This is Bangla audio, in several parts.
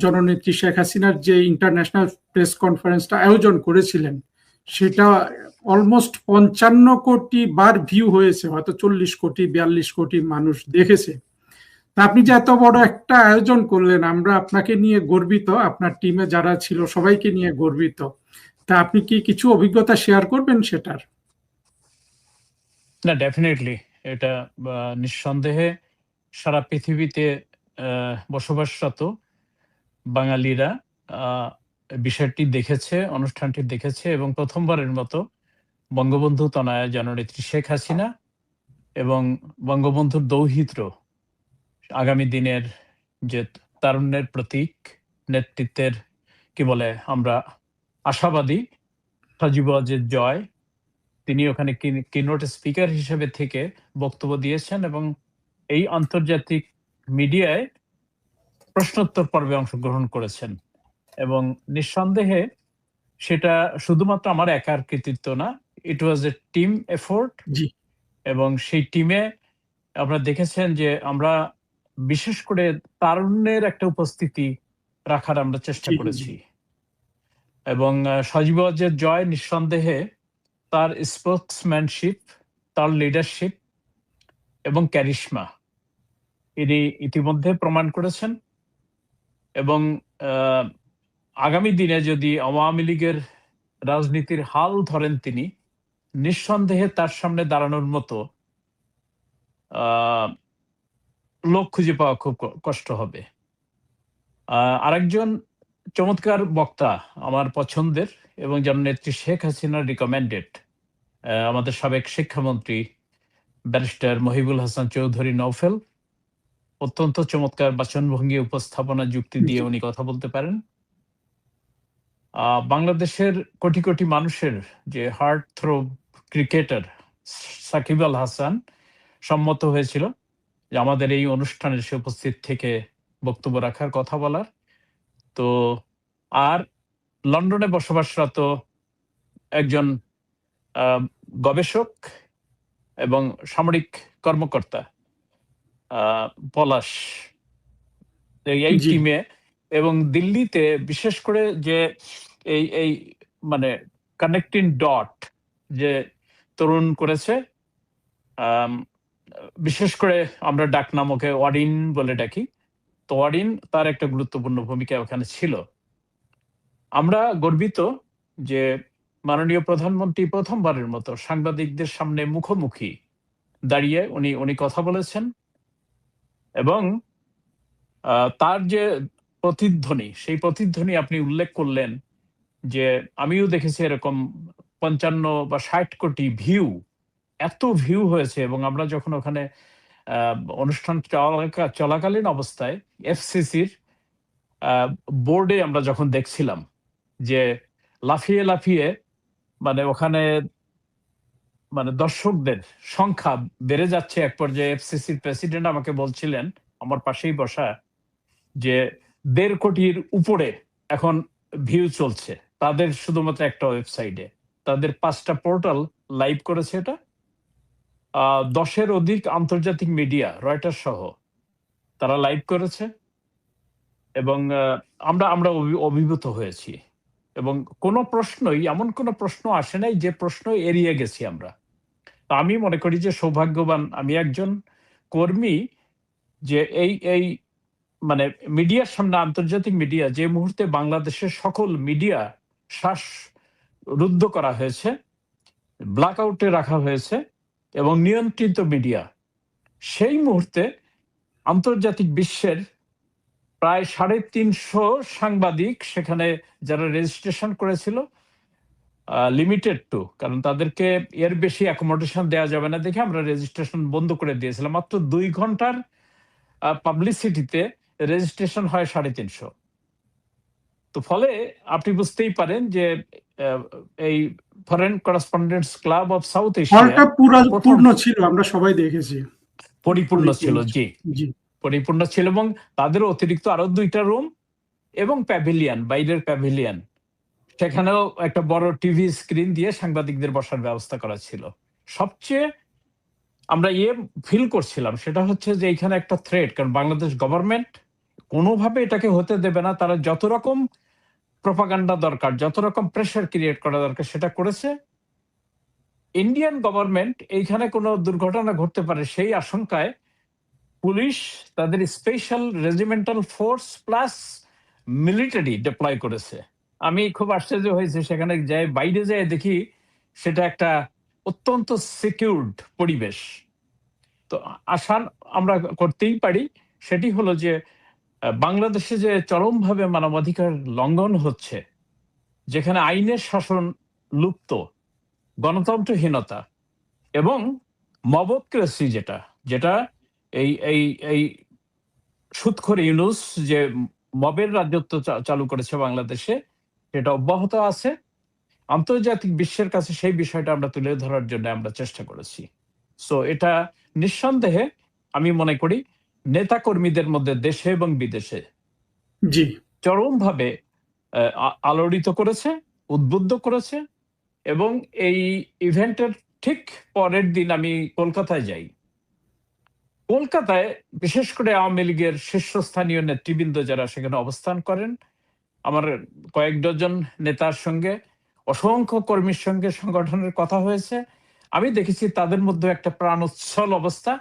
জননেত্রী শেখ হাসিনার যে ইন্টারন্যাশনাল প্রেস কনফারেন্সটা আয়োজন করেছিলেন, সেটা অলমোস্ট 55 কোটি বার ভিউ হয়েছে, হয়তো 40 কোটি 42 কোটি মানুষ দেখেছে। তা আপনি যে এত বড় একটা আয়োজন করলেন, আমরা আপনাকে নিয়ে গর্বিত, আপনার টিমে যারা ছিল সবাইকে নিয়ে গর্বিত। তা আপনি কি কিছু অভিজ্ঞতা শেয়ার করবেন সেটার? না, ডেফিনেটলি এটা নিঃসন্দেহে সারা পৃথিবীতে বসবাসরত বাঙালিরা বিষয়টি দেখেছে, অনুষ্ঠানটি দেখেছে, এবং প্রথমবারের মতো বঙ্গবন্ধু তনয়া জননেত্রী শেখ হাসিনা এবং বঙ্গবন্ধুর দৌহিত্র আগামী দিনের যে তারুণ্যের প্রতীক, নেতৃত্বের কি বলে আমরা আশাবাদী সজীব ওয়াজেদ জয়, তিনি ওখানে কিনোট স্পিকার হিসেবে থেকে বক্তব্য দিয়েছেন এবং এই আন্তর্জাতিক মিডিয়ায় প্রশ্নোত্তর পর্বে অংশগ্রহণ করেছেন। এবং নিঃসন্দেহে সেটা শুধুমাত্র আমার একার কৃতিত্ব না, ইট ওয়াজ এ টিম এফোর্ট। এবং সেই টিমে আপনারা দেখেছেন যে আমরা বিশেষ করে তারুণ্যের একটা উপস্থিতি রাখার আমরা চেষ্টা করেছি। এবং সজীব ওয়াজেদ জয় নিঃসন্দেহে তার স্পোকসম্যানশিপ, তার লিডারশিপ এবং ক্যারিশমা ইনি ইতিমধ্যে প্রমাণ করেছেন। এবং আগামী দিনে যদি আওয়ামী লীগের রাজনীতির হাল ধরেন তিনি, নিঃসন্দেহে তার সামনে দাঁড়ানোর মতো লোক খুঁজে পাওয়া খুব কষ্ট হবে। আরেকজন চমৎকার বক্তা আমার পছন্দের এবং জননেত্রী শেখ হাসিনার রিকমেন্ডেড আমাদের সাবেক শিক্ষামন্ত্রী ব্যারিস্টার মহিবুল হাসান চৌধুরী নওফেল, অত্যন্ত চমৎকার বাচনভঙ্গি, উপস্থাপনা, যুক্তি দিয়ে উনি কথা বলতে পারেন। বাংলাদেশের কোটি কোটি মানুষের যে হার্ট থ্রোব ক্রিকেটার সাকিব আল হাসান সম্মত হয়েছিল যে আমাদের এই অনুষ্ঠানে সে উপস্থিত থেকে বক্তব্য রাখার, কথা বলার। তো আর লন্ডনে বসবাসরত একজন গবেষক এবং সামরিক কর্মকর্তা পলাশ এই টিমে, এবং দিল্লিতে বিশেষ করে যে এই মানে কানেক্টিং ডট যে তরুণ করেছে, বিশেষ করে আমরা ডাকনাম ওকে ওয়াডিন বলে ডাকি, তো ওয়াডিন তার একটা গুরুত্বপূর্ণ ভূমিকা ওখানে ছিল। আমরা গর্বিত যে মাননীয় প্রধানমন্ত্রী প্রথমবারের মতো সাংবাদিকদের সামনে মুখোমুখি দাঁড়িয়ে উনি কথা বলেছেন। এবং তার যে প্রতিধ্বনি, সেই প্রতিধ্বনি আপনি উল্লেখ করলেন যে আমিও দেখেছি এরকম 55 বা 60 কোটি ভিউ, এত ভিউ হয়েছে। এবং আমরা যখন ওখানে অনুষ্ঠান চলাকালীন অবস্থায় এফসিসির বোর্ডে আমরা যখন দেখছিলাম যে লাফিয়ে লাফিয়ে মানে ওখানে মানে দর্শকদের সংখ্যা বেড়ে যাচ্ছে, এক পর্যায়ে এফসিসির প্রেসিডেন্ট আমাকে বলছিলেন, আমার পাশেই বসা, যে 1.5 কোটির উপরে এখন ভিউ চলছে তাদের শুধুমাত্র একটা ওয়েবসাইটে। তাদের 5টা পোর্টাল লাইভ করেছে এটা, 10-এর অধিক আন্তর্জাতিক মিডিয়া, রয়টার্স সহ তারা লাইভ করেছে। এবং আমরা অভিভূত হয়েছি। এবং কোনো প্রশ্নই, এমন কোনো প্রশ্ন আসে নাই যে প্রশ্ন এড়িয়ে গেছি আমরা। তা আমি মনে করি যে সৌভাগ্যবান আমি একজন কর্মী যে এই মানে মিডিয়ার সামনে, আন্তর্জাতিক মিডিয়া, যে মুহূর্তে বাংলাদেশের সকল মিডিয়া শ্বাসরুদ্ধ করা হয়েছে, ব্ল্যাক আউটে রাখা হয়েছে এবং নিয়ন্ত্রিত মিডিয়া, সেই মুহূর্তে আন্তর্জাতিক বিশ্বের প্রায় 350 সাংবাদিক সেখানে যারা রেজিস্ট্রেশন করেছিল, লিমিটেড টু, কারণ তাদেরকে এর বেশি অ্যাকোমোডেশন দেওয়া যাবে না দেখে আমরা রেজিস্ট্রেশন বন্ধ করে দিয়েছিলাম। মাত্র 2 ঘন্টার পাবলিসিটিতে রেজিস্ট্রেশন হয় 350। তো ফলে আপনি বুঝতেই পারেন যে এই foreign correspondents club of south Asia পূর্ণ ছিল, আমরা সবাই দেখেছি, পরিপূর্ণ ছিল। জি, পরিপূর্ণ ছিল। এবং তাদের অতিরিক্ত আরো 2টা রুম এবং প্যাভিলিয়ন, বাইরের প্যাভিলিয়ন, সেখানেও একটা বড় টিভি স্ক্রিন দিয়ে সাংবাদিকদের বসার ব্যবস্থা করা ছিল। সবচেয়ে আমরা ফিল করছিলাম সেটা হচ্ছে যে এখানে একটা থ্রেট, কারণ বাংলাদেশ গভর্নমেন্ট কোনোভাবে এটাকে হতে দেবে না। তারা যত রকম প্রপাগান্ডা দরকার, যত রকম প্রেশার ক্রিয়েট করা দরকার সেটা করেছে। ইন্ডিয়ান গভর্নমেন্ট এইখানে কোনো দুর্ঘটনা ঘটতে পারে সেই আশঙ্কায় পুলিশ তাদের special regimental force plus military deploy করেছে। আমি খুব আশ্চর্য হয়েছে, সেখানে যাই বাইরে যায় দেখি সেটা একটা অত্যন্ত সিকিউরড পরিবেশ। তো আশা আমরা করতেই পারি সেটি হলো যে বাংলাদেশে যে চরমভাবে মানবাধিকার লঙ্ঘন হচ্ছে, যেখানে আইনের শাসন লুপ্ত, গণতন্ত্রহীনতা এবং মবক্রেসি, যেটা যেটা এই এই এই সুদখোর ইউনূস যে মবের রাজত্ব চালু করেছে বাংলাদেশে, সেটা অব্যাহত আছে। আন্তর্জাতিক বিশ্বের কাছে সেই বিষয়টা আমরা তুলে ধরার জন্য আমরা চেষ্টা করেছি। সো এটা নিঃসন্দেহে আমি মনে করি নেতা কর্মীদের মধ্যে দেশে এবং বিদেশে জি, চরমভাবে আলোড়িত করেছে, উদ্বুদ্ধ করেছে। এবং এই ইভেন্টের ঠিক পরের দিন আমি কলকাতায় যাই। কলকাতায় বিশেষ করে আওয়ামী লীগের শীর্ষস্থানীয় নেতৃবৃন্দ যারা সেখানে অবস্থান করেন, আমার কয়েক ডজন নেতার সঙ্গে, অসংখ্য কর্মীর সঙ্গে সংগঠনের কথা হয়েছে। আমি দেখেছি তাদের মধ্যে একটা প্রাণোচ্ছল অবস্থা,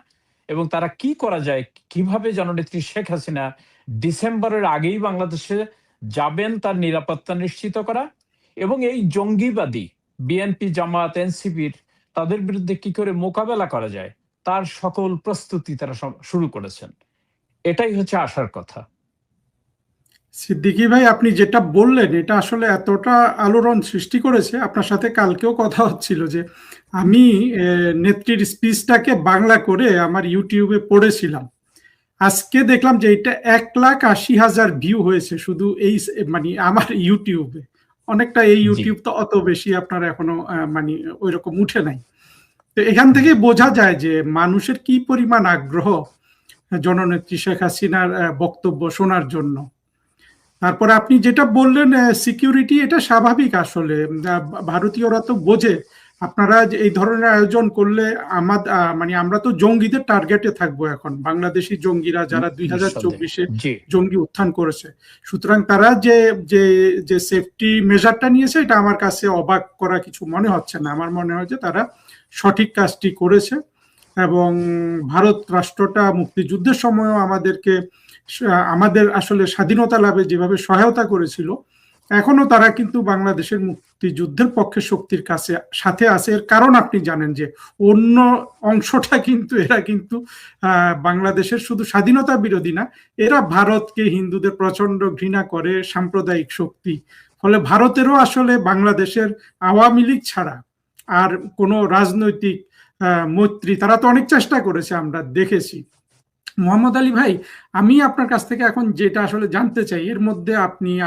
এবং তারা কি করা যায়, কিভাবে জননেত্রী শেখ হাসিনা ডিসেম্বরের আগেই বাংলাদেশে যাবেন তার নিরাপত্তা নিশ্চিত করা, এবং এই জঙ্গিবাদী বিএনপি, জামাত, এনসিপির তাদের বিরুদ্ধে কি করে মোকাবেলা করা যায় তার সকল প্রস্তুতি তারা শুরু করেছেন। এটাই হচ্ছে আশার কথা। সিদ্দিকী ভাই, আপনি যেটা বললেন এটা আসলে এতটা আলোড়ন সৃষ্টি করেছে। আপনার সাথে কালকেও কথা হচ্ছিল যে আমি নেত্রীর স্পিচটাকে বাংলা করে আমার ইউটিউবে পড়েছিলাম। আজকে দেখলাম যে এটা 1,80,000 ভিউ হয়েছে শুধু এই মানে আমার ইউটিউবে। অনেকটা, এই জি, ইউটিউব তো অত বেশি আপনার এখনো মানে ওই রকম উঠে নাই। তো এখান থেকে বোঝা যায় যে মানুষের কি পরিমাণ আগ্রহ জননেত্রী শেখ হাসিনার বক্তব্য শোনার জন্য। তারপরে আপনি যেটা বললেন সিকিউরিটি, এটা স্বাভাবিক আসলে। ভারতীয়রা তো বোঝে আপনারা যে এই ধরনের আয়োজন করলে মানে আমরা তো জঙ্গিদের টার্গেটে থাকবো এখন, বাংলাদেশি জঙ্গিরা যারা নিঃসন্দেহে। 2024-এ জি, জঙ্গি উত্থান করেছে। সুতরাং তারা যে যে যে সেফটি মেজারটা নিয়েছে, এটা আমার কাছে অবাক করা কিছু মনে হচ্ছে না। আমার মনে হয় যে তারা সঠিক কাজটি করেছে। এবং ভারত রাষ্ট্রটা মুক্তিযুদ্ধের সময়ও আমাদের আসলে স্বাধীনতা লাভে যেভাবে সহায়তা করেছিল, এখনো তারা কিন্তু বাংলাদেশের মুক্তিযুদ্ধের পক্ষে শক্তির সাথে আছে। এর কারণ আপনি জানেন যে অন্য অংশটা কিন্তু এরা কিন্তু বাংলাদেশের শুধু স্বাধীনতা বিরোধী না, এরা ভারতকে, হিন্দুদের প্রচন্ড ঘৃণা করে, সাম্প্রদায়িক শক্তি। ফলে ভারতেরও আসলে বাংলাদেশের আওয়ামী লীগ ছাড়া আর কোনো রাজনৈতিক মৈত্রী, তারা তো অনেক চেষ্টা করেছে, আমরা দেখেছি। মোহাম্মদ আলী ভাই, আমি আপনার কাছ থেকে এখন যেটা আসলে জানতে চাই, এর মধ্যে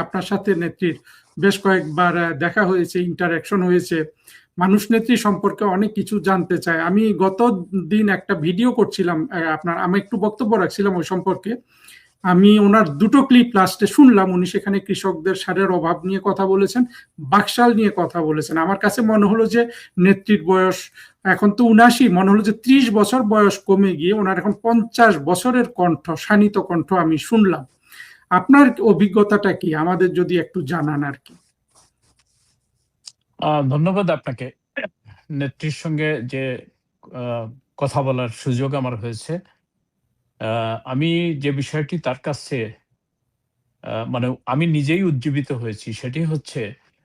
আপনার সাথে নেত্রীর বেশ কয়েকবার দেখা হয়েছে, ইন্টারাকশন হয়েছে, মানুষ নেত্রী সম্পর্কে অনেক কিছু জানতে চাই। আমি গত দিন একটা ভিডিও করছিলাম, আমি একটু বক্তব্য রাখছিলাম ওই সম্পর্কে। আমি ওনার দুটো ক্লিপ লাস্টে শুনলাম। উনি সেখানে কৃষকদের সারের অভাব নিয়ে কথা বলেছেন, বাকশাল নিয়ে কথা বলেছেন। আমার কাছে মনে হলো যে নেত্রীর বয়স এখন তো 79, মনে হলো যে 30 বছর বয়স কমে গিয়ে ওনার এখন 50 বছরের কণ্ঠ, শানিত কণ্ঠ আমি শুনলাম। আপনার অভিজ্ঞতাটা কি, আমাদের যদি একটু জানান আর কি। ধন্যবাদ আপনাকে। নেত্রীর সঙ্গে যে কথা বলার সুযোগ আমার হয়েছে, আমি যে বিষয়টি তার কাছে মানে আমি নিজেই উজ্জীবিত হয়েছি, সেটি হচ্ছে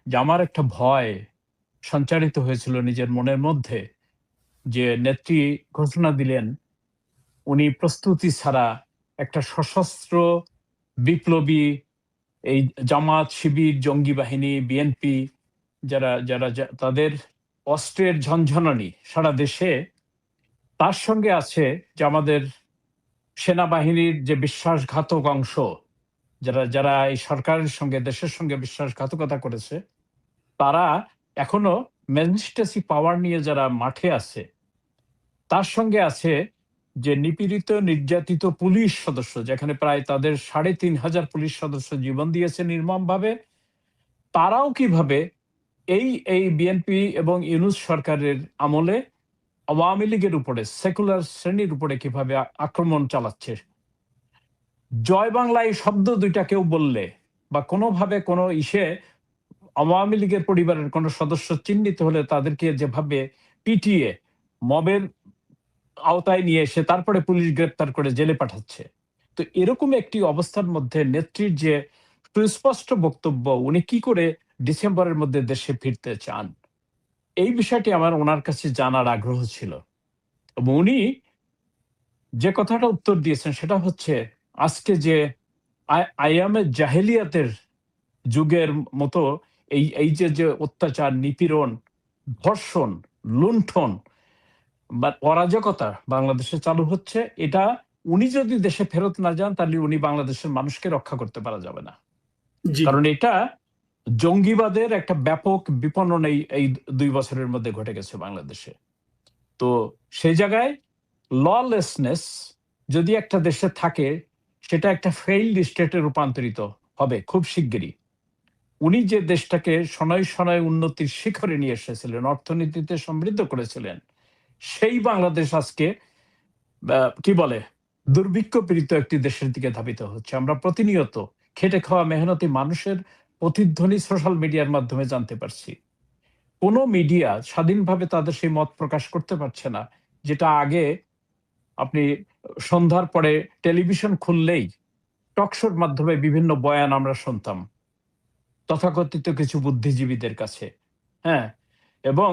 যে আমার একটা ভয় সঞ্চারিত হয়েছিল নিজের মনের মধ্যে, যে নেত্রী ঘোষণা দিলেন উনি প্রস্তুতি ছাড়া একটা সশস্ত্র বিপ্লবী, এই জামাত, শিবির, জঙ্গি বাহিনী, বিএনপি, যারা তাদের অস্ত্রের ঝনঝনানি সারা দেশে, তার সঙ্গে আছে যে আমাদের সেনাবাহিনীর যে বিশ্বাসঘাতক অংশ, যারা যারা এই সরকারের সঙ্গে, দেশের সঙ্গে বিশ্বাসঘাতকতা করেছে, তারা এখনো ম্যাজিস্ট্রেসি পাওয়ার নিয়ে যারা মাঠে আছে, তার সঙ্গে আছে যে নিপীড়িত, নির্যাতিত পুলিশ সদস্য, যেখানে প্রায় তাদের 3,500 পুলিশ সদস্য জীবন দিয়েছে নির্মমভাবে। তারাও কিভাবে এই এই বিএনপি এবং ইউনূস সরকারের আমলে আওয়ামী লীগের উপরে, সেকুলার শ্রেণীর উপরে কিভাবে আক্রমণ চালাচ্ছে। জয় বাংলা এই শব্দ দুইটা কেউ বললে বা কোনোভাবে কোনো আওয়ামী লীগের পরিবারের কোনো সদস্য চিহ্নিত হলে তাদেরকে যেভাবে পিটিয়ে মবের আওতায় নিয়ে এসে তারপরে পুলিশ গ্রেপ্তার করে জেলে পাঠাচ্ছে, তো এরকম একটি অবস্থার মধ্যে নেত্রীর যে সুস্পষ্ট বক্তব্য, উনি কি করে ডিসেম্বরের মধ্যে দেশে ফিরতে চান, এই বিষয়টি আমার ওনার কাছে জানার আগ্রহ ছিল। এবং উনি যে কথাটা উত্তর দিয়েছেন সেটা হচ্ছে, আজকে যে আইয়ামে জাহেলিয়াতের যুগের মতো এই যে অত্যাচার, নিপীড়ন, ধর্ষণ, লুণ্ঠন বা অরাজকতা বাংলাদেশে চালু হচ্ছে, এটা উনি যদি দেশে ফেরত না যান তাহলে উনি বাংলাদেশের মানুষকে রক্ষা করতে পারা যাবে না। জি কারণ এটা জঙ্গিবাদের একটা ব্যাপক বিপণন এই 2 বছরের মধ্যে ঘটে গেছে বাংলাদেশে। তো সেই জায়গায় ললেসনেস যদি একটা দেশে থাকে, সেটা একটা ফেইল্ড স্টেটে রূপান্তরিত হবে খুব শিগগিরই। উনি যে দেশটাকে শনয় শনয় উন্নতির শিখরে নিয়ে এসেছিলেন, অর্থনীতিতে সমৃদ্ধ করেছিলেন, সেই বাংলাদেশ আজকে কি বলে দুর্ভিক্ষ পীড়িত একটি দেশের দিকে ধাবিত হচ্ছে। আমরা প্রতিনিয়ত খেটে খাওয়া মেহনতি মানুষের প্রতিধ্বনি সোশ্যাল মিডিয়ার মাধ্যমে জানতে পারছি। কোনো মিডিয়া স্বাধীনভাবে তাদের সেই মত প্রকাশ করতে পারছে না, যেটা আগে আপনি সন্ধ্যার পরে টেলিভিশন খুললেই টকশোর মাধ্যমে বিভিন্ন বয়ান আমরা শুনতাম তথাকথিত কিছু বুদ্ধিজীবীদের কাছে। হ্যাঁ, এবং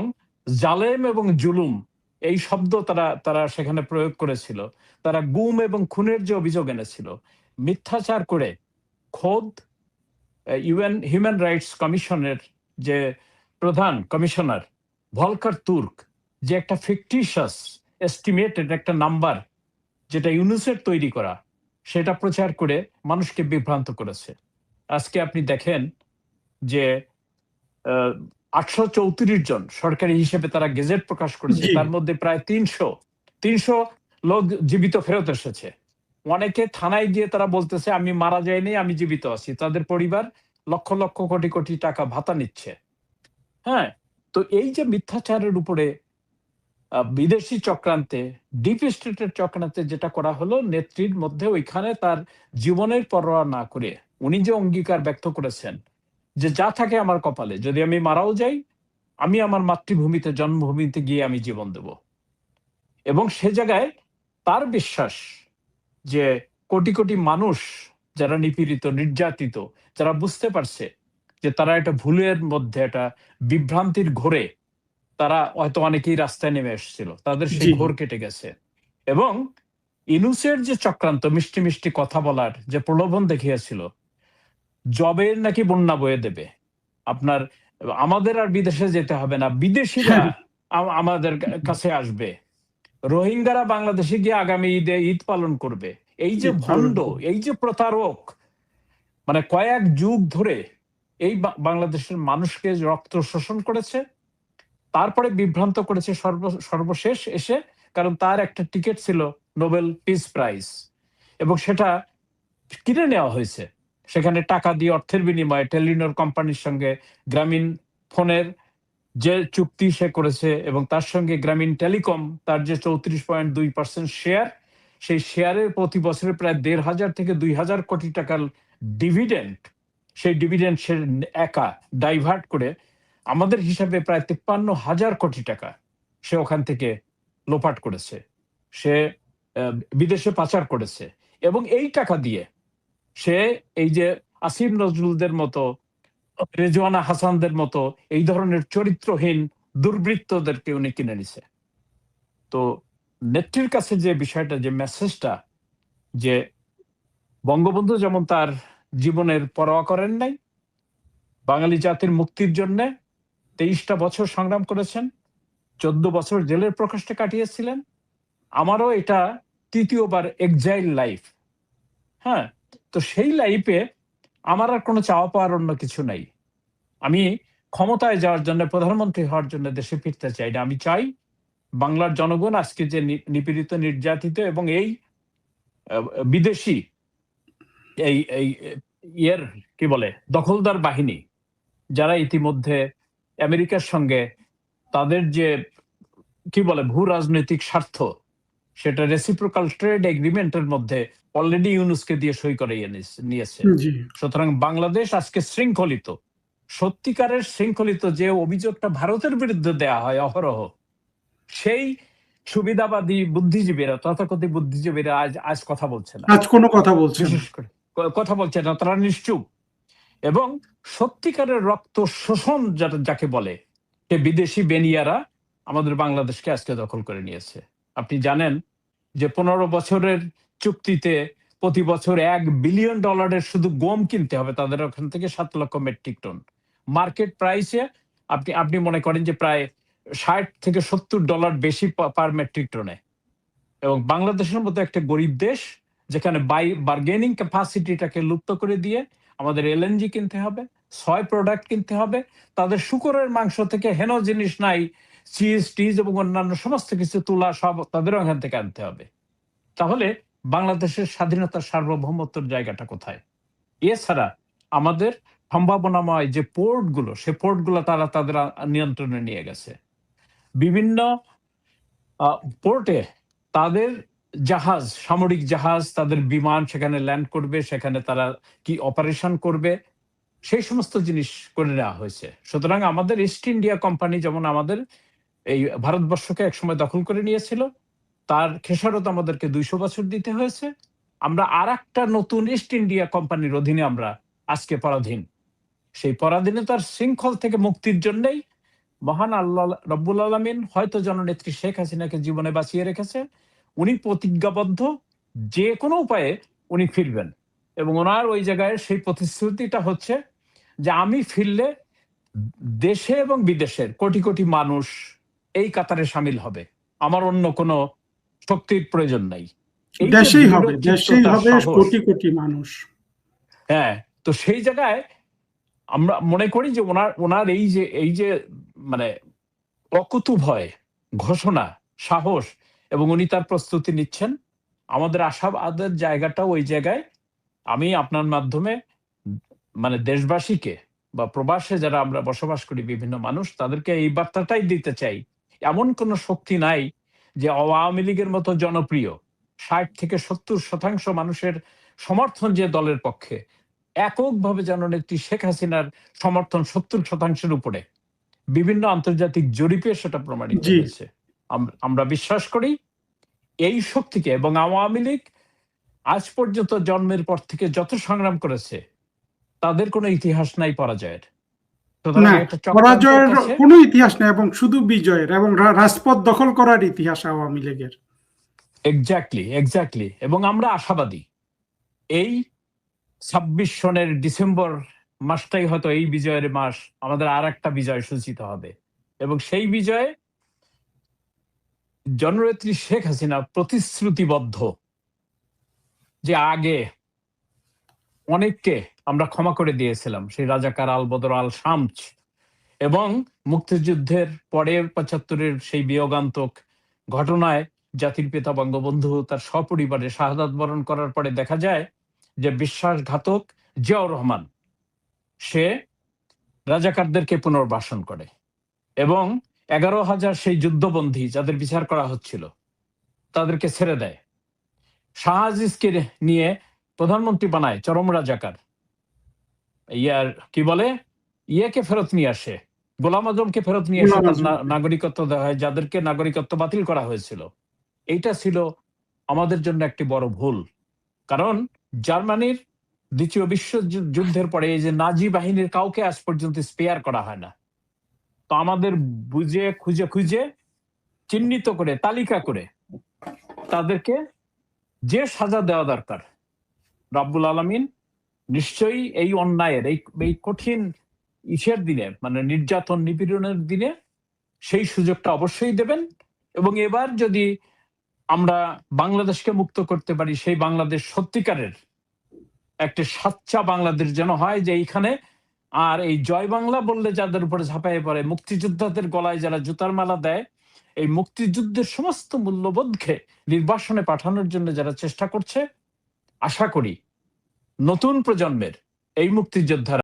জালেম এবং জুলুম এই শব্দ তারা তারা সেখানে প্রয়োগ করেছিল। তারা গুম এবং খুনের যে অভিযোগ এনেছিল, মিথ্যাচার করে খোদ ইউএন হিউম্যান রাইটস কমিশনের যে প্রধান কমিশনার ভলকার তুর্ক, যে একটা ফিকটিশাস এস্টিমেটেড একটা নাম্বার যেটা ইউনুসের তৈরি করা, সেটা প্রচার করে মানুষকে বিভ্রান্ত করেছে। আজকে আপনি দেখেন যে 834 জন সরকারি হিসেবে তারা গেজেট প্রকাশ করেছে, জি তার মধ্যে প্রায় 300 লোক জীবিত ফেরত এসেছে। অনেকে থানায় গিয়ে তারা বলতেছে আমি মারা যাইনি, আমি জীবিত আছি। তাদের পরিবার লক্ষ লক্ষ কোটি কোটি টাকা ভাতা নিচ্ছে। হ্যাঁ, তো এই যে মিথ্যাচারের উপরে বিদেশি চক্রান্তে, ডিপ স্টেটের চক্রান্তে যেটা করা হলো, নেত্রীর মধ্যে ওইখানে তার জীবনের পরোয়া না করে উনি যে অঙ্গীকার ব্যক্ত করেছেন যে যা থাকে আমার কপালে, যদি আমি মারাও যাই, আমি আমার মাতৃভূমিতে জন্মভূমিতে গিয়ে আমি জীবন দেব। এবং সে জায়গায় তার বিশ্বাস যে কোটি কোটি মানুষ যারা নিপীড়িত, নির্যাতিত, যারা বুঝতে পারছে যে তারা একটা ভুলের মধ্যে, একটা বিভ্রান্তির ঘোরে তারা হয়তো অনেকেই রাস্তায় নেমে এসেছিল, তাদের জি সেই ঘোর কেটে গেছে। এবং ইনুসের যে চক্রান্ত, মিষ্টি মিষ্টি কথা বলার যে প্রলোভন দেখিয়েছিল, জবের নাকি বন্যা বয়ে দেবে, আপনার আমাদের আর বিদেশে যেতে হবে না, বিদেশিরা আমাদের কাছে আসবে, রোহিঙ্গারা বাংলাদেশে গিয়ে আগামী ঈদে ঈদ পালন করবে। এই যে ঈদ পালন ভণ্ড, করবে। এই যে প্রতারক, মানে কয়েক যুগ ধরে এই বাংলাদেশের মানুষকে রক্ত শোষণ করেছে, তারপরে বিভ্রান্ত করেছে সর্বশেষ এসে, কারণ তার একটা টিকিট ছিল নোবেল পিস প্রাইজ, এবং সেটা কিনে নেওয়া হয়েছে। সেখানে টাকা দিয়ে অর্থের বিনিময়ে টেলিনর কোম্পানির সঙ্গে গ্রামীণ ফোনের যে চুক্তি সে করেছে, এবং তার সঙ্গে গ্রামীণ টেলিকম তার যে 34.2% শেয়ার, সেই শেয়ারের প্রতি বছরে প্রায় 1,500 থেকে 2,000 কোটি টাকার ডিভিডেন্ড, সেই ডিভিডেন্ড সে একা ডাইভার্ট করে আমাদের হিসাবে প্রায় 53,000 কোটি টাকা সে ওখান থেকে লোপাট করেছে, সে বিদেশে পাচার করেছে। এবং এই টাকা দিয়ে সে এই যে আসিফ নজরুলদের মতো, রেজওয়ানা হাসানদের মতো এই ধরনের চরিত্রহীন দুর্বৃত্তদেরকে উনি কিনে নিছে। তো নেত্রীর কাছে যে বিষয়টা, যে মেসেজটা, যে বঙ্গবন্ধু যেমন তার জীবনের পরোয়া করেন নাই, বাঙালি জাতির মুক্তির জন্য 23টা বছর সংগ্রাম করেছেন, 14 বছর জেলের প্রকোষ্ঠে কাটিয়েছিলেন, আমারও এটা তৃতীয়বার এক্সাইল লাইফ। হ্যাঁ, তো সেই লাইফে আমার আর কোনো চাওয়া পাওয়ার অন্য কিছু নাই। আমি ক্ষমতায় যাওয়ার জন্য, প্রধানমন্ত্রী হওয়ার জন্য দেশে ফিরতে চাই না। আমি চাই বাংলার জনগণ আজকে যে নিপীড়িত, নির্যাতিত, এবং এই বিদেশি এই এই ইয়ের কি বলে দখলদার বাহিনী, যারা ইতিমধ্যে আমেরিকার সঙ্গে তাদের যে কি বলে ভূ রাজনৈতিক স্বার্থ, সেটা রেসিপ্রোকাল ট্রেড এগ্রিমেন্টের মধ্যে অলরেডি ইউনুসকে দিয়ে সই করাইয়ে নিয়েছে। জি সুতরাং বাংলাদেশ আজকে শৃঙ্খলিত, সত্যিকারের শৃঙ্খলিত। যে অভিযোগটা ভারতের বিরুদ্ধে দেয়া হয় অহরহ, সেই সুবিধাবাদী বুদ্ধিজীবীরা, তথাকথিত বুদ্ধিজীবীরা আজ কথা বলছে না, আজ কোনো কথা বলছে না। বিশেষ করে কথা বলছে না, তারা নিশ্চুপ। এবং সত্যিকারের রক্ত শোষণ যাকে বলে, সে বিদেশি বেনিয়ারা আমাদের বাংলাদেশকে আজকে দখল করে নিয়েছে। আপনি জানেন যে 15 বছরের চুক্তিতে প্রতি বছর $1 বিলিয়ন শুধু গম কিনতে হবে তাদের ওখান থেকে, 7 লক্ষ মেট্রিক টন। মার্কেট প্রাইসে আপনি মনে করেন যে প্রায় $60 থেকে $70 বেশি পার মেট্রিক টনে। এবং বাংলাদেশের মতো একটা গরিব দেশ, যেখানে বার্গেনিং ক্যাপাসিটিটাকে লুপ্ত করে দিয়ে আমাদের এলএনজি কিনতে হবে, সয় প্রোডাক্ট কিনতে হবে, তাদের শুকরের মাংস থেকে হেন জিনিস নাই, চিজ টিজ এবং অন্যান্য সমস্ত কিছু তুলা সব তাদেরও এখান থেকে আনতে হবে। তাহলে বাংলাদেশের স্বাধীনতার সার্বভৌমত্বের জায়গাটা কোথায়? এছাড়া আমাদের সম্ভাবনাময় যে পোর্টগুলো, সে পোর্টগুলো তারা তাদের নিয়ন্ত্রণে নিয়ে গেছে। বিভিন্ন পোর্টে তাদের জাহাজ, সামরিক জাহাজ, তাদের বিমান সেখানে ল্যান্ড করবে, সেখানে তারা কি অপারেশন করবে, সেই সমস্ত জিনিস করে নেওয়া হয়েছে। সুতরাং আমাদের ইস্ট ইন্ডিয়া কোম্পানি যেমন আমাদের এই ভারতবর্ষকে একসময় দখল করে নিয়েছিল, তার খেসারত আমাদেরকে 200 বছর দিতে হয়েছে। আমরা আর একটা নতুন ইস্ট ইন্ডিয়া কোম্পানির অধীনে আমরা আজকে পরাধীন। সেই পরাধীনতার শৃঙ্খল থেকে মুক্তির জন্যই মহান আল্লাহ রব্বুল আলামিন হয়তো জননেত্রী শেখ হাসিনাকে জীবনে বাঁচিয়ে রেখেছে। উনি প্রতিজ্ঞাবদ্ধ, যে কোনো উপায়ে উনি ফিরবেন। এবং ওনার ওই জায়গায় সেই প্রতিশ্রুতিটা হচ্ছে যে আমি ফিরলে দেশে এবং বিদেশের কোটি কোটি মানুষ এই কাতারে সামিল হবে, আমার অন্য কোনো শক্তির প্রয়োজন নাই। এই যে দেশেই হবে, দৃঢ়চিত্ততা, দেশেই হবে সাহস, কোটি কোটি মানুষ। হ্যাঁ, তো সেই জায়গায় আমরা মনে করি যে ওনার এই যে মানে অকুতোভয় ঘোষণা, সাহস, এবং উনি তার প্রস্তুতি নিচ্ছেন, আমাদের আশাবাদের জায়গাটা ওই জায়গায়। আমি আপনার মাধ্যমে মানে দেশবাসীকে বা প্রবাসে যারা আমরা বসবাস করি বিভিন্ন মানুষ, তাদেরকে এই বার্তাটাই দিতে চাই, এমন কোন শক্তি নাই যে আওয়ামী লীগের মতো জনপ্রিয় 60 থেকে 70% মানুষের সমর্থন যে দলের পক্ষে, এককভাবে জননেত্রী শেখ হাসিনার সমর্থন 70%-এর উপরে। বিভিন্ন আন্তর্জাতিক জরিপে সেটা প্রমাণিত জি হয়েছে। আমরা বিশ্বাস করি এই শক্তিকে, এবং আওয়ামী লীগ আজ পর্যন্ত জন্মের পর থেকে যত সংগ্রাম করেছে, তাদের কোনো ইতিহাস নাই পরাজয়ের। সুতরাং না, একটা চক্রান্তের পরাজয়ের কাছে কোনো ইতিহাস নেই, এবং শুধু বিজয়ের এবং রাজপথ দখল করার ইতিহাস আওয়ামী লীগের। এক্স্যাক্টলি। এবং আমরা আশাবাদী এই 26 সনের ডিসেম্বর মাসটাই হয়তো এই বিজয়ের মাস, আমাদের আর একটা বিজয় সূচিত হবে। এবং সেই বিজয়ে জননেত্রী শেখ হাসিনা প্রতিশ্রুতিবদ্ধ যে আগে অনেককে আমরা ক্ষমা করে দিয়েছিলাম, সেই রাজাকার আল বদর আল শামস, এবং মুক্তিযুদ্ধের পরে 75-এর সেই বিয়োগান্তক ঘটনায় জাতির পিতা বঙ্গবন্ধু তার সপরিবারে শাহাদাত বরণ করার পরে দেখা যায় যে বিশ্বাসঘাতক জিয়াউর রহমান সে রাজাকারদেরকে পুনর্বাসন করে, এবং 11,000 সেই যুদ্ধবন্দী যাদের বিচার করা হচ্ছিল তাদেরকে ছেড়ে দেয়। শাহ আজিজকে নিয়ে প্রধানমন্ত্রী বানায় চরম রাজাকার, ইয়ার কি বলে, ইয়েকে ফেরত নিয়ে আসে, গোলাম আজমকে ফেরত নিয়ে এসে তার নাগরিকত্ব দেওয়া হয়, যাদেরকে নাগরিকত্ব বাতিল করা হয়েছিল। এইটা ছিল আমাদের জন্য একটি বড় ভুল। কারণ জার্মানির দ্বিতীয় বিশ্বযুদ্ধের পরে এই যে নাজি বাহিনীর কাউকে আজ পর্যন্ত স্পেয়ার করা হয় না। তো আমাদের বুঝে খুঁজে খুঁজে চিহ্নিত করে তালিকা করে তাদেরকে যে সাজা দেওয়া দরকার, রব্বুল আলামিন নিশ্চয়ই এই অন্যায়ের এই কঠিন ইসের দিনে, মানে নির্যাতন নিপীড়নের দিনে সেই সুযোগটা অবশ্যই দেবেন। এবং এবার যদি আমরা বাংলাদেশকে মুক্ত করতে পারি, সেই বাংলাদেশ সত্যিকারের একটা সাচ্চা বাংলাদেশ যেন হয়, যে এইখানে আর এই জয় বাংলা বললে যাদের উপরে ঝাঁপাইয়ে পড়ে, মুক্তিযোদ্ধাদের গলায় যারা জুতার মালা দেয়, এই মুক্তিযুদ্ধের সমস্ত মূল্যবোধকে নির্বাসনে পাঠানোর জন্য যারা চেষ্টা করছে, আশা করি নতুন প্রজন্মের এই মুক্তিযোদ্ধারা